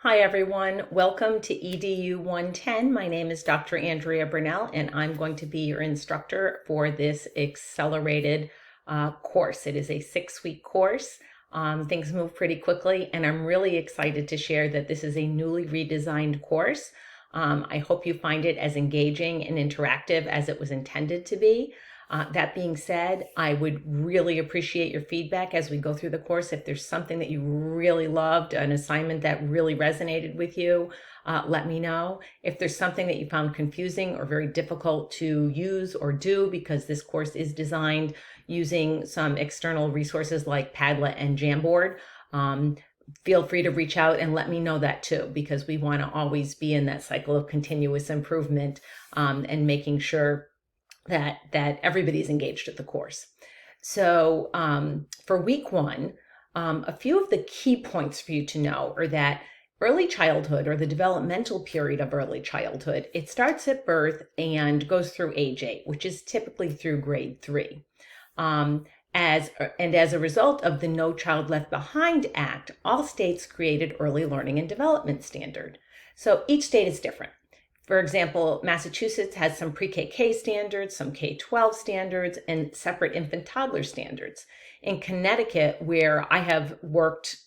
Hi, everyone. Welcome to EDU110. My name is Dr. Andrea Burnell, and I'm going to be your instructor for this accelerated course. It is a 6-week course. Things move pretty quickly, and I'm really excited to share that this is a newly redesigned course. I hope you find it as engaging and interactive as it was intended to be. That being said, I would really appreciate your feedback as we go through the course. If there's something that you really loved, an assignment that really resonated with you, let me know. If there's something that you found confusing or very difficult to use or do, because this course is designed using some external resources like Padlet and Jamboard, feel free to reach out and let me know that too, because we want to always be in that cycle of continuous improvement and making sure that everybody's engaged at the course. So for week one, a few of the key points for you to know are that early childhood, or the developmental period of early childhood, it starts at birth and goes through age 8, which is typically through grade 3. As a result of the No Child Left Behind Act, all states created early learning and development standard. So each state is different. For example, Massachusetts has some pre-KK standards, some K-12 standards, and separate infant toddler standards. In Connecticut, where I have worked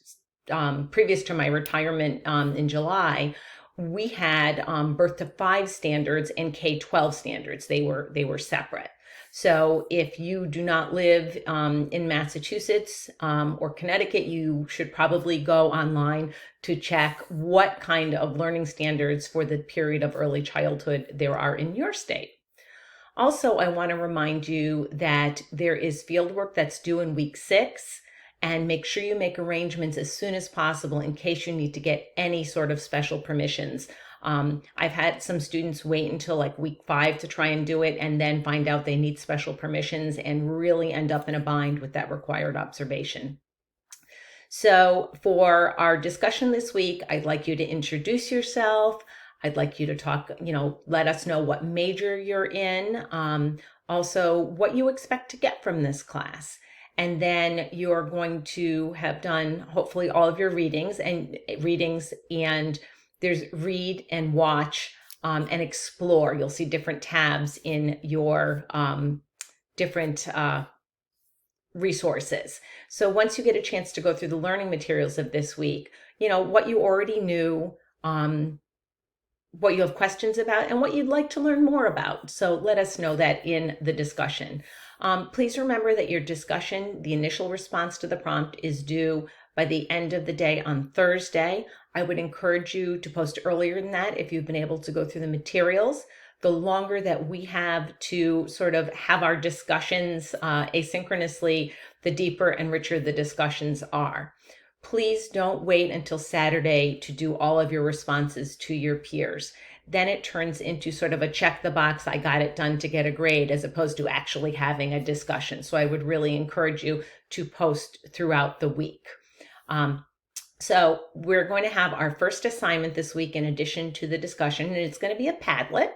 previous to my retirement in July, we had birth to 5 standards and K-12 standards. They were separate. So if you do not live in Massachusetts or Connecticut, you should probably go online to check what kind of learning standards for the period of early childhood there are in your state. Also, I want to remind you that there is fieldwork that's due in week 6, and make sure you make arrangements as soon as possible in case you need to get any sort of special permissions. I've had some students wait until like week 5 to try and do it, and then find out they need special permissions and really end up in a bind with that required observation. So for our discussion this week, I'd like you to introduce yourself. I'd like you to talk, let us know what major you're in, also what you expect to get from this class. And then you're going to have done hopefully all of your readings, and there's read and watch and explore. You'll see different tabs in your different resources. So once you get a chance to go through the learning materials of this week, what you already knew, what you have questions about, and what you'd like to learn more about. So let us know that in the discussion. Please remember that your discussion, the initial response to the prompt, is due by the end of the day on Thursday. I would encourage you to post earlier than that if you've been able to go through the materials. The longer that we have to sort of have our discussions asynchronously, the deeper and richer the discussions are. Please don't wait until Saturday to do all of your responses to your peers. Then it turns into sort of a check the box, I got it done to get a grade, as opposed to actually having a discussion. So I would really encourage you to post throughout the week. So we're going to have our first assignment this week in addition to the discussion, and it's going to be a Padlet.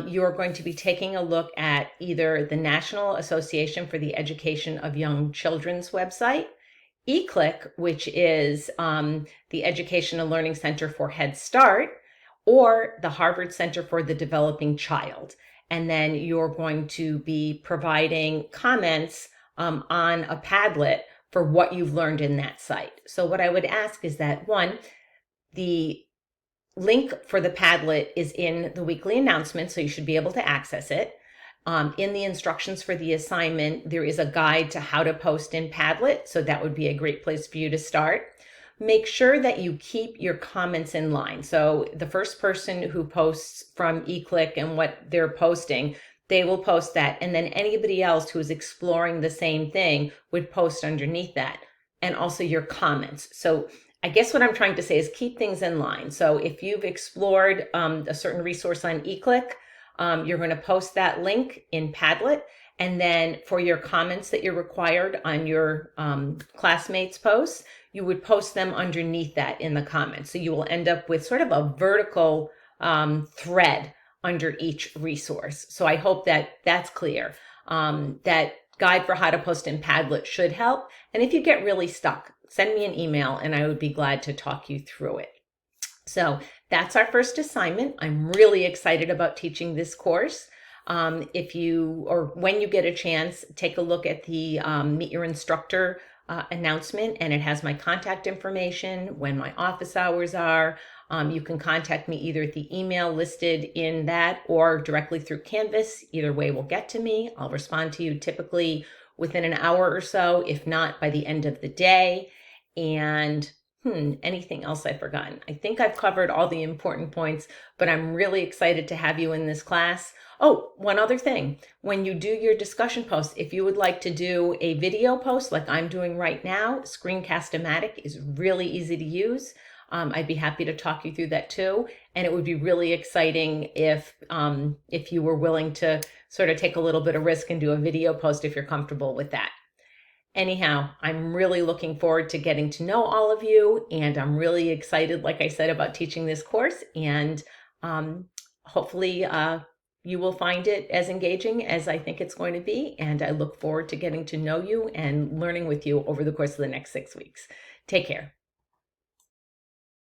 You're going to be taking a look at either the National Association for the Education of Young Children's website, eClick, which is the Education and Learning Center for Head Start, or the Harvard Center for the Developing Child. And then you're going to be providing comments on a Padlet for what you've learned in that site. So what I would ask is that, one, the link for the Padlet is in the weekly announcement, so you should be able to access it. In the instructions for the assignment, there is a guide to how to post in Padlet, so that would be a great place for you to start. Make sure that you keep your comments in line. So the first person who posts from eClick and what they're posting, they will post that. And then anybody else who is exploring the same thing would post underneath that. And also your comments. So I guess what I'm trying to say is keep things in line. So if you've explored a certain resource on eClick, you're going to post that link in Padlet. And then for your comments that you're required on your classmates' posts, you would post them underneath that in the comments. So you will end up with sort of a vertical thread under each resource. So I hope that that's clear. That guide for how to post in Padlet should help. And if you get really stuck, send me an email and I would be glad to talk you through it. So that's our first assignment. I'm really excited about teaching this course. If you, or when you get a chance, take a look at the Meet Your Instructor announcement, and it has my contact information, when my office hours are. You can contact me either at the email listed in that or directly through Canvas. Either way will get to me. I'll respond to you typically within an hour or so, if not by the end of the day. And anything else I've forgotten? I think I've covered all the important points, but I'm really excited to have you in this class. Oh, one other thing. When you do your discussion post, if you would like to do a video post like I'm doing right now, Screencast-O-Matic is really easy to use. I'd be happy to talk you through that too. And it would be really exciting if you were willing to sort of take a little bit of risk and do a video post if you're comfortable with that. Anyhow, I'm really looking forward to getting to know all of you, and I'm really excited, like I said, about teaching this course, and hopefully you will find it as engaging as I think it's going to be, and I look forward to getting to know you and learning with you over the course of the next 6 weeks. Take care.